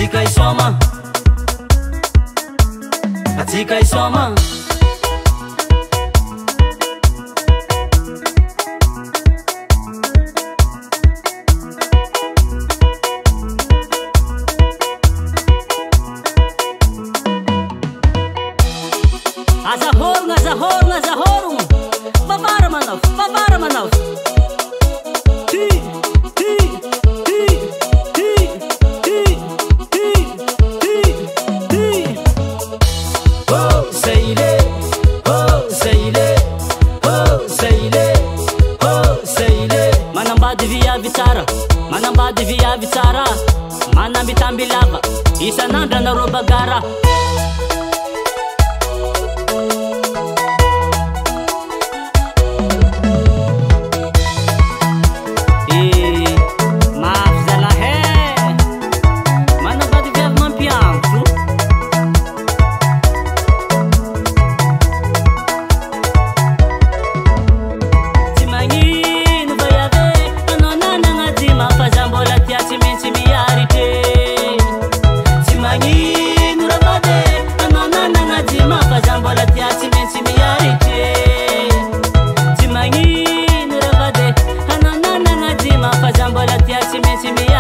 atsika isoma azahorun babara manaf manambady viavy tsara manambitamby lava isan'andro anareo bagara mafy zalahe manambady viavy mampiantso tsy magnino vaiave anao nanagnadyma fa za mbola tia tsy maintsy miaritry tsy magnino ravade anao nanagnadyma fa za mbola tia tsy maintsy miaritry tsy magnino ravade anao nanagnadyma fa za mbola tia tsy maintsy miaritry